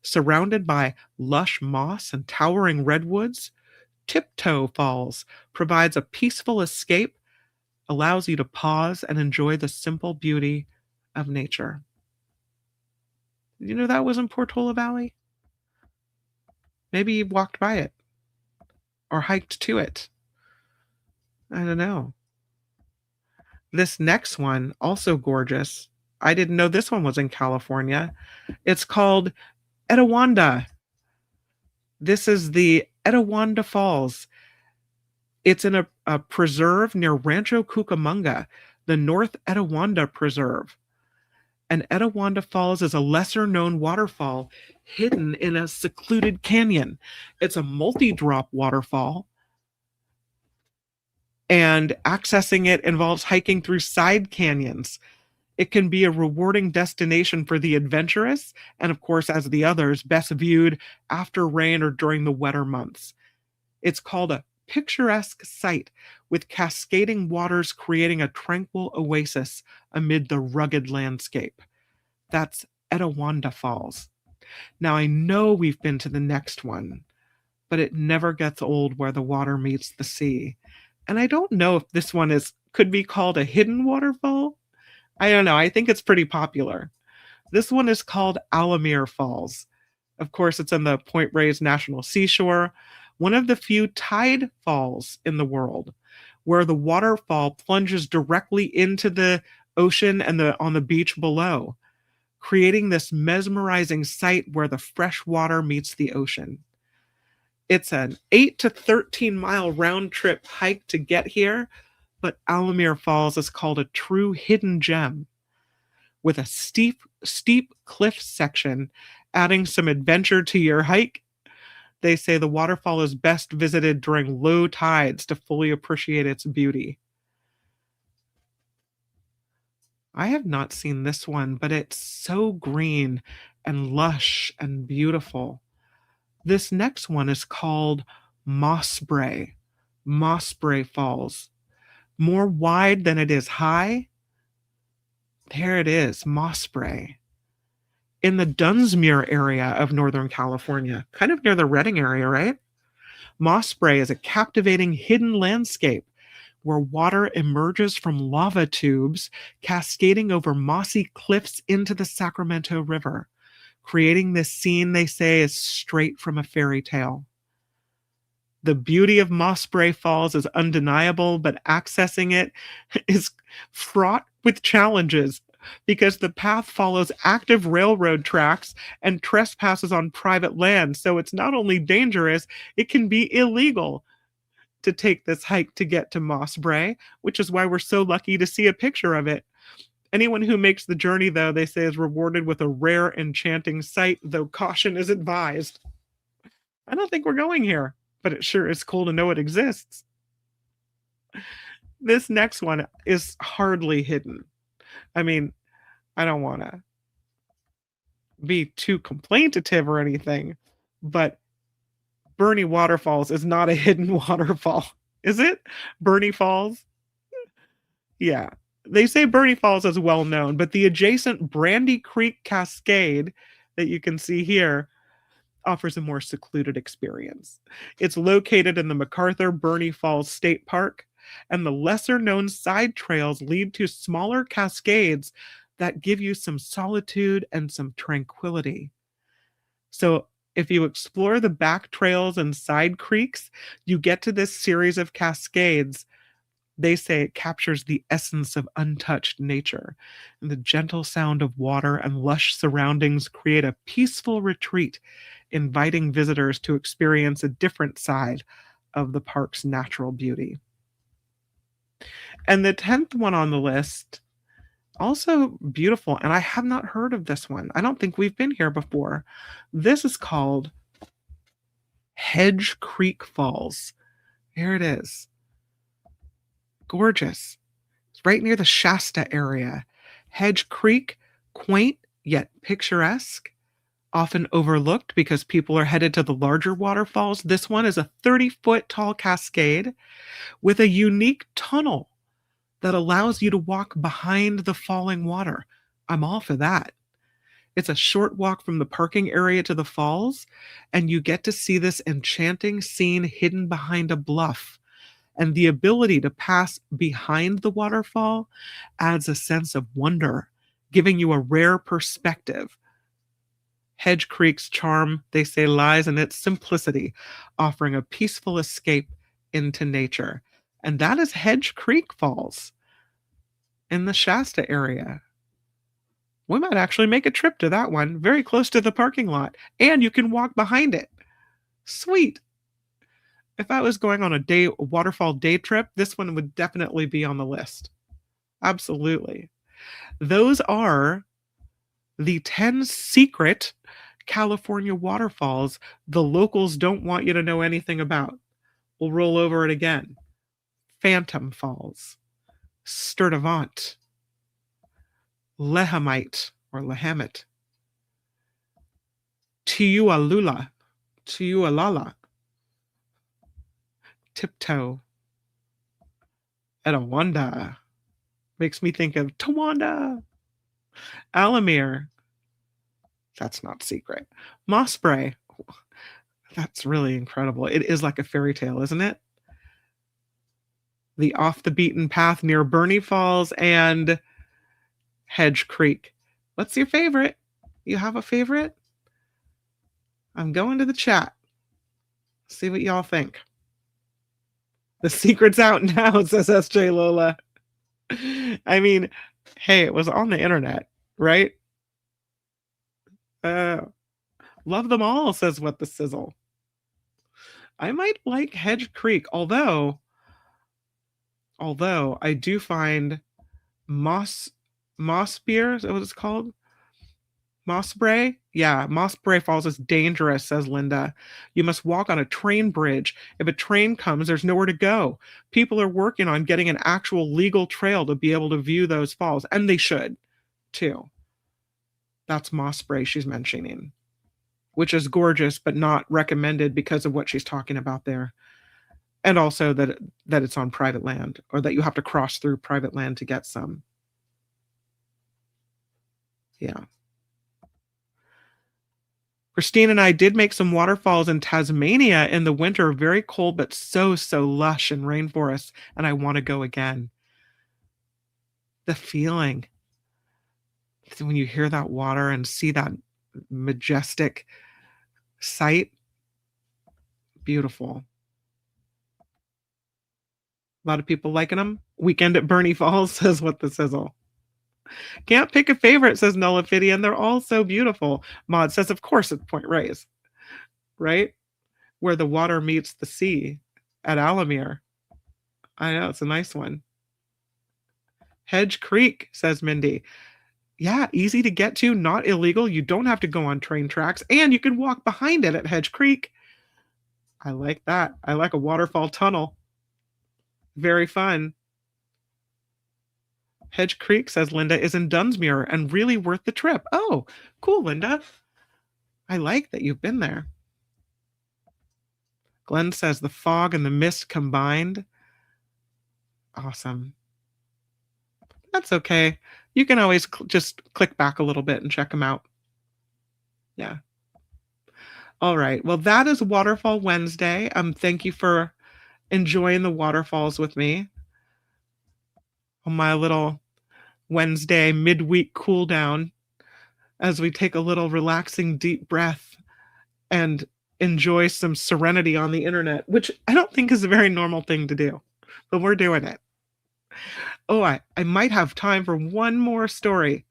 Surrounded by lush moss and towering redwoods, Tiptoe Falls provides a peaceful escape, allows you to pause and enjoy the simple beauty of nature. Did you know that was in Portola Valley? Maybe you walked by it or hiked to it. I don't know. This next one, also gorgeous. I didn't know this one was in California. It's called Etiwanda. This is the Etiwanda Falls. It's in a preserve near Rancho Cucamonga, the North Etiwanda Preserve. And Etiwanda Falls is a lesser-known waterfall hidden in a secluded canyon. It's a multi-drop waterfall, and accessing it involves hiking through side canyons. It can be a rewarding destination for the adventurous, and of course, as the others, best viewed after rain or during the wetter months. It's called a picturesque sight, with cascading waters creating a tranquil oasis amid the rugged landscape. That's Etiwanda Falls. Now, I know we've been to the next one, but it never gets old where the water meets the sea. And I don't know if this one could be called a hidden waterfall. I don't know. I think it's pretty popular. This one is called Alamir Falls. Of course, it's on the Point Reyes National Seashore, one of the few tide falls in the world, where the waterfall plunges directly into the ocean and on the beach below, creating this mesmerizing sight where the fresh water meets the ocean. It's an 8 to 13 mile round trip hike to get here, but Alamir Falls is called a true hidden gem, with a steep cliff section adding some adventure to your hike. They say the waterfall is best visited during low tides to fully appreciate its beauty. I have not seen this one, but it's so green and lush and beautiful. This next one is called Mossbrae Falls. More wide than it is high. There it is, Mossbrae. In the Dunsmuir area of Northern California, kind of near the Redding area, right? Mossbrae is a captivating hidden landscape where water emerges from lava tubes, cascading over mossy cliffs into the Sacramento River, creating this scene they say is straight from a fairy tale. The beauty of Mossbrae Falls is undeniable, but accessing it is fraught with challenges because the path follows active railroad tracks and trespasses on private land. So it's not only dangerous, it can be illegal to take this hike to get to Mossbrae, which is why we're so lucky to see a picture of it. Anyone who makes the journey, though, they say is rewarded with a rare, enchanting sight, though caution is advised. I don't think we're going here, but it sure is cool to know it exists. This next one is hardly hidden. I mean, I don't want to be too complaintive or anything, but Bernie Waterfalls is not a hidden waterfall. Is it? Bernie Falls? Yeah. They say Bernie Falls is well known, but the adjacent Brandy Creek Cascade that you can see here offers a more secluded experience. It's located in the MacArthur Bernie Falls State Park, and the lesser known side trails lead to smaller cascades that give you some solitude and some tranquility. So, if you explore the back trails and side creeks, you get to this series of cascades. They say it captures the essence of untouched nature, and the gentle sound of water and lush surroundings create a peaceful retreat, inviting visitors to experience a different side of the park's natural beauty. And the 10th one on the list, also beautiful, and I have not heard of this one. I don't think we've been here before. This is called Hedge Creek Falls. Here it is. Gorgeous. It's right near the Shasta area. Hedge Creek, quaint yet picturesque, often overlooked because people are headed to the larger waterfalls. This one is a 30-foot tall cascade with a unique tunnel that allows you to walk behind the falling water. I'm all for that. It's a short walk from the parking area to the falls, and you get to see this enchanting scene hidden behind a bluff. And the ability to pass behind the waterfall adds a sense of wonder, giving you a rare perspective. Hedge Creek's charm, they say, lies in its simplicity, offering a peaceful escape into nature. And that is Hedge Creek Falls in the Shasta area. We might actually make a trip to that one, very close to the parking lot, and you can walk behind it. Sweet. If I was going on a waterfall day trip, this one would definitely be on the list. Absolutely. Those are the 10 secret California waterfalls the locals don't want you to know anything about. We'll roll over it again. Phantom Falls, Sturtevant, Lehamite or Lehamit, Tuualala, Tiptoe, Etowanda. Makes me think of Tawanda. Alamere. That's not secret. Mossbrae. That's really incredible. It is like a fairy tale, isn't it? The Off the Beaten Path near Bernie Falls and Hedge Creek. What's your favorite? You have a favorite? I'm going to the chat. See what y'all think. The secret's out now, says SJ Lola. I mean, hey, it was on the internet, right? Love them all, says What the Sizzle. I might like Hedge Creek, although I do find Moss Beer, is that what it's called? Mossbrae? Yeah, Mossbrae Falls is dangerous, says Linda. You must walk on a train bridge. If a train comes, there's nowhere to go. People are working on getting an actual legal trail to be able to view those falls, and they should, too. That's Mossbrae she's mentioning, which is gorgeous, but not recommended because of what she's talking about there. And also that it's on private land, or that you have to cross through private land to get some. Yeah. Christine and I did make some waterfalls in Tasmania in the winter, very cold, but so lush and rainforest, and I want to go again. The feeling when you hear that water and see that majestic sight, beautiful. A lot of people liking them. Weekend at Bernie Falls, says What the Sizzle. Can't pick a favorite, says Nullifidian. They're all so beautiful. Maud says, of course, it's Point Reyes, right? Where the water meets the sea at Alamere. I know, it's a nice one. Hedge Creek, says Mindy. Yeah, easy to get to, not illegal. You don't have to go on train tracks, and you can walk behind it at Hedge Creek. I like that. I like a waterfall tunnel. Very fun. Hedge Creek, says Linda, is in Dunsmuir and really worth the trip. Oh, cool, Linda. I like that you've been there. Glenn says the fog and the mist combined. Awesome. That's okay. You can always just click back a little bit and check them out. Yeah. All right. Well, that is Waterfall Wednesday. Thank you for enjoying the waterfalls with me on my little Wednesday midweek cool down as we take a little relaxing deep breath and enjoy some serenity on the internet, which I don't think is a very normal thing to do, but we're doing it. Oh, I might have time for one more story.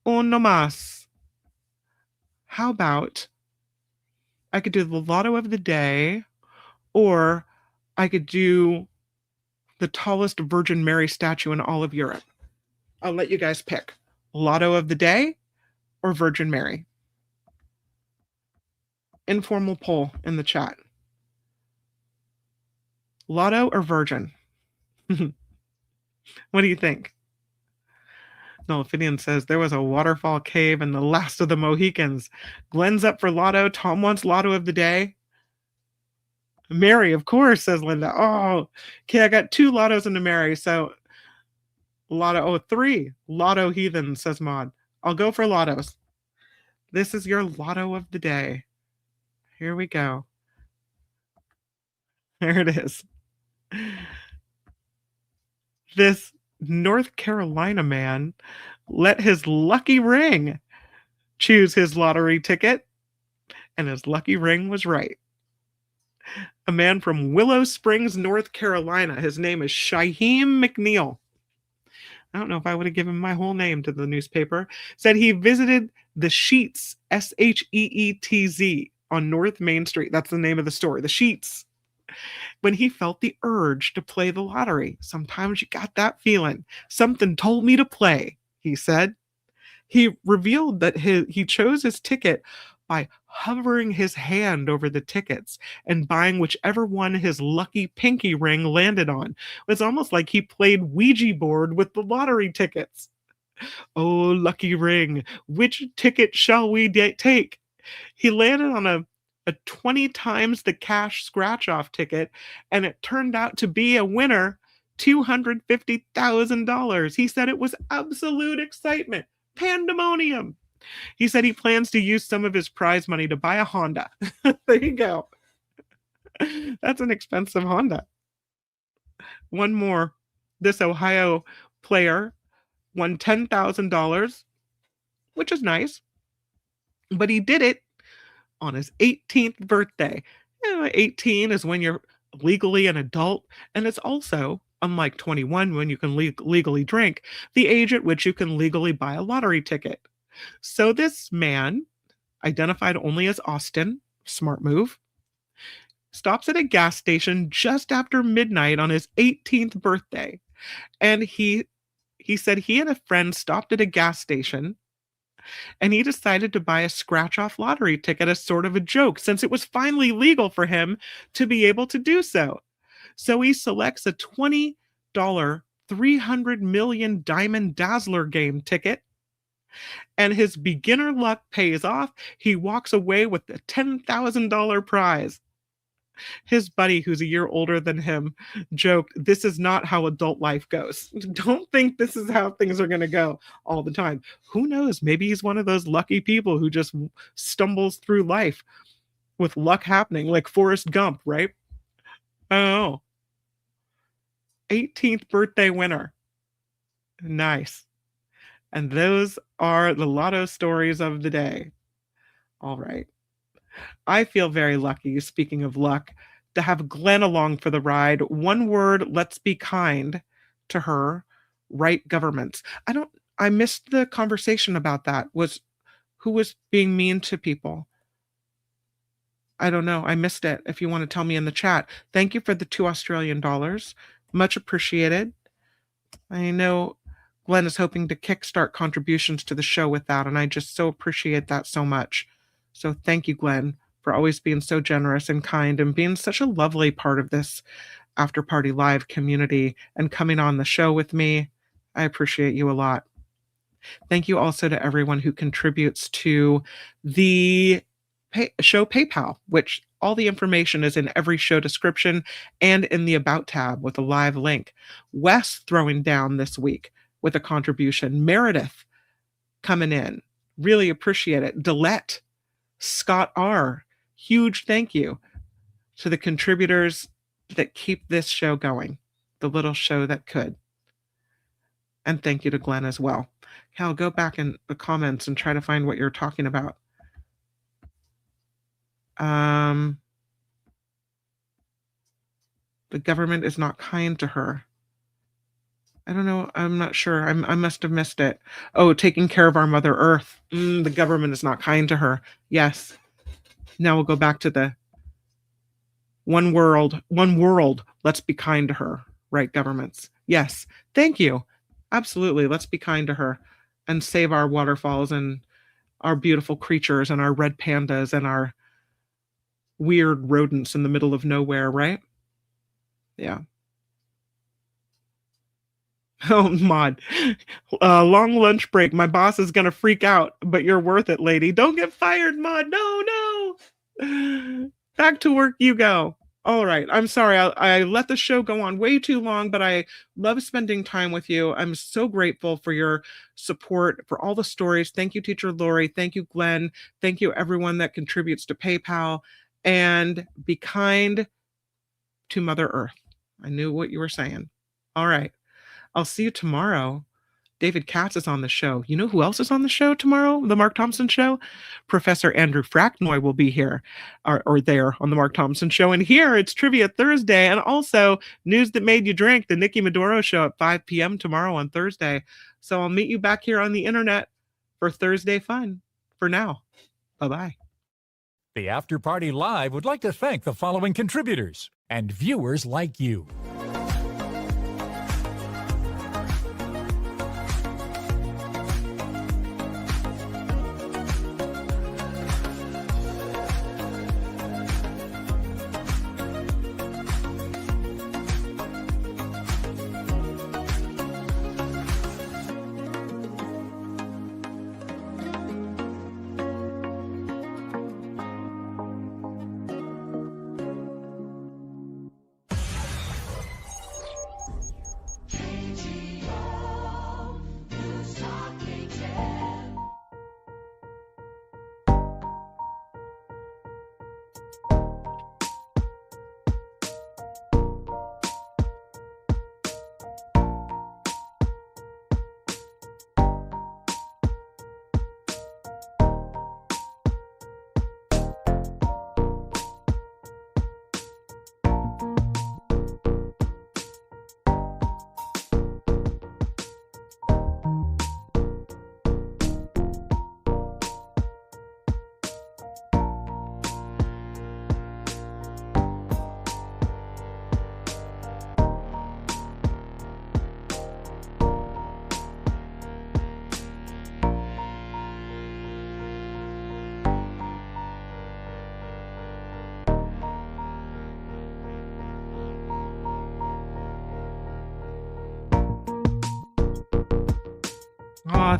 Uno más. How about I could do the lotto of the day, or I could do the tallest Virgin Mary statue in all of Europe. I'll let you guys pick. Lotto of the day or Virgin Mary? Informal poll in the chat. Lotto or Virgin? What do you think? Nolfidian says there was a waterfall cave in the last of the Mohicans. Glenn's up for Lotto. Tom wants Lotto of the day. Mary, of course, says Linda. Oh, okay, I got 2 Lottos into Mary, so Lotto, 3. Lotto heathen, says Maud. I'll go for Lottos. This is your Lotto of the day. Here we go. There it is. This North Carolina man let his lucky ring choose his lottery ticket, and his lucky ring was right. A man from Willow Springs, North Carolina. His name is Shaheem McNeil. I don't know if I would have given my whole name to the newspaper. Said he visited the Sheets, Sheetz, on North Main Street. That's the name of the store, the Sheets. When he felt the urge to play the lottery. Sometimes you got that feeling. Something told me to play, he said. He revealed that he chose his ticket by hovering his hand over the tickets and buying whichever one his lucky pinky ring landed on. It was almost like he played Ouija board with the lottery tickets. Oh, lucky ring, which ticket shall we take? He landed on a 20 times the cash scratch-off ticket, and it turned out to be a winner, $250,000. He said it was absolute excitement, pandemonium. He said he plans to use some of his prize money to buy a Honda. There you go. That's an expensive Honda. One more. This Ohio player won $10,000, which is nice, but he did it on his 18th birthday. 18 is when you're legally an adult, and it's also, unlike 21 when you can legally drink, the age at which you can legally buy a lottery ticket. So this man, identified only as Austin, smart move, stops at a gas station just after midnight on his 18th birthday. And he said he and a friend stopped at a gas station, and he decided to buy a scratch-off lottery ticket as sort of a joke, since it was finally legal for him to be able to do so. So he selects a $20 300 million Diamond Dazzler game ticket, and his beginner luck pays off. He walks away with a $10,000 prize. His buddy, who's a year older than him, joked, "This is not how adult life goes. Don't think this is how things are going to go all the time." Who knows? Maybe he's one of those lucky people who just stumbles through life with luck happening, like Forrest Gump, right? Oh, 18th birthday winner. Nice. And those are the lotto stories of the day. All right. I feel very lucky, speaking of luck, to have Glenn along for the ride. One word, let's be kind to her. Right governments. I missed the conversation about that. Who was being mean to people? I don't know. I missed it. If you want to tell me in the chat. Thank you for the $2 Australian. Much appreciated. I know Glenn is hoping to kickstart contributions to the show with that, and I just so appreciate that so much. So thank you, Glenn, for always being so generous and kind and being such a lovely part of this After Party Live community and coming on the show with me. I appreciate you a lot. Thank you also to everyone who contributes to the show PayPal, which all the information is in every show description and in the About tab with a live link. Wes throwing down this week with a contribution. Meredith coming in. Really appreciate it. Delette, Scott R. Huge thank you to the contributors that keep this show going, the little show that could. And thank you to Glenn as well. Cal, go back in the comments and try to find what you're talking about. The government is not kind to her. I don't know. I'm not sure. I must have missed it. Oh, taking care of our Mother Earth. The government is not kind to her. Yes. Now we'll go back to the one world. Let's be kind to her. Right, governments. Yes. Thank you. Absolutely. Let's be kind to her and save our waterfalls and our beautiful creatures and our red pandas and our weird rodents in the middle of nowhere, right? Yeah. Oh, Maud. Long lunch break. My boss is going to freak out, but you're worth it, lady. Don't get fired, Maud. No. Back to work you go. All right. I'm sorry. I let the show go on way too long, but I love spending time with you. I'm so grateful for your support, for all the stories. Thank you, Teacher Lori. Thank you, Glenn. Thank you, everyone that contributes to PayPal. And be kind to Mother Earth. I knew what you were saying. All right. I'll see you tomorrow. David Katz is on the show. You know who else is on the show tomorrow? The Mark Thompson Show? Professor Andrew Fracknoy will be here or there on the Mark Thompson Show. And here it's Trivia Thursday and also News That Made You Drink, the Nikki Maduro Show at 5 p.m. tomorrow on Thursday. So I'll meet you back here on the internet for Thursday fun. For now, bye-bye. The After Party Live would like to thank the following contributors and viewers like you.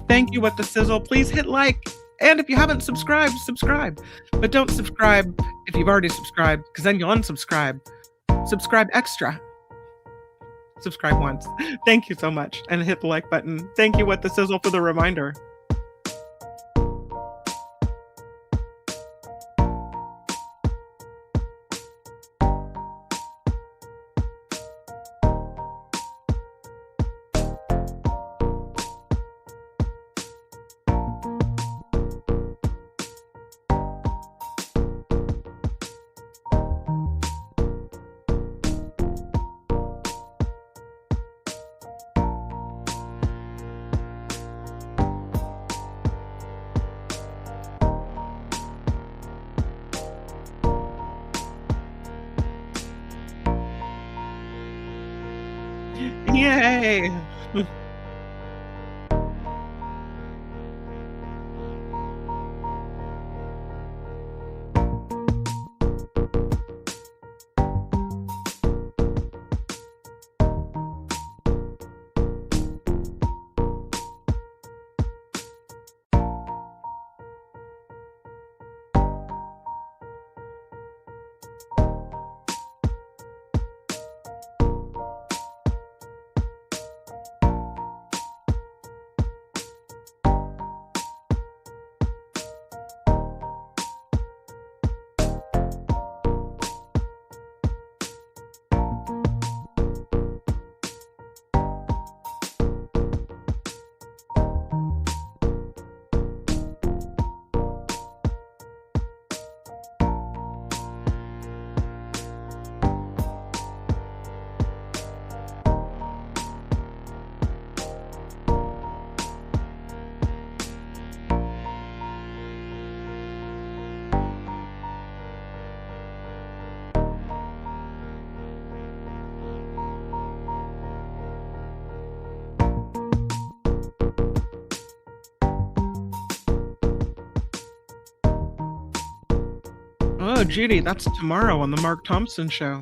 Thank you with the sizzle. Please hit like. And if you haven't subscribed, subscribe. But don't subscribe if you've already subscribed, because then you'll unsubscribe. Subscribe extra. Subscribe once. Thank you so much. And hit the like button. Thank you with the sizzle for the reminder. Yay! Oh, Judy, that's tomorrow on the Mark Thompson show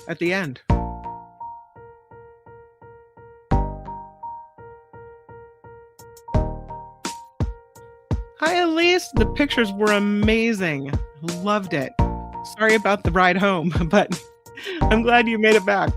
at the end. Hi, Elise. The pictures were amazing. Loved it. Sorry about the ride home, but I'm glad you made it back.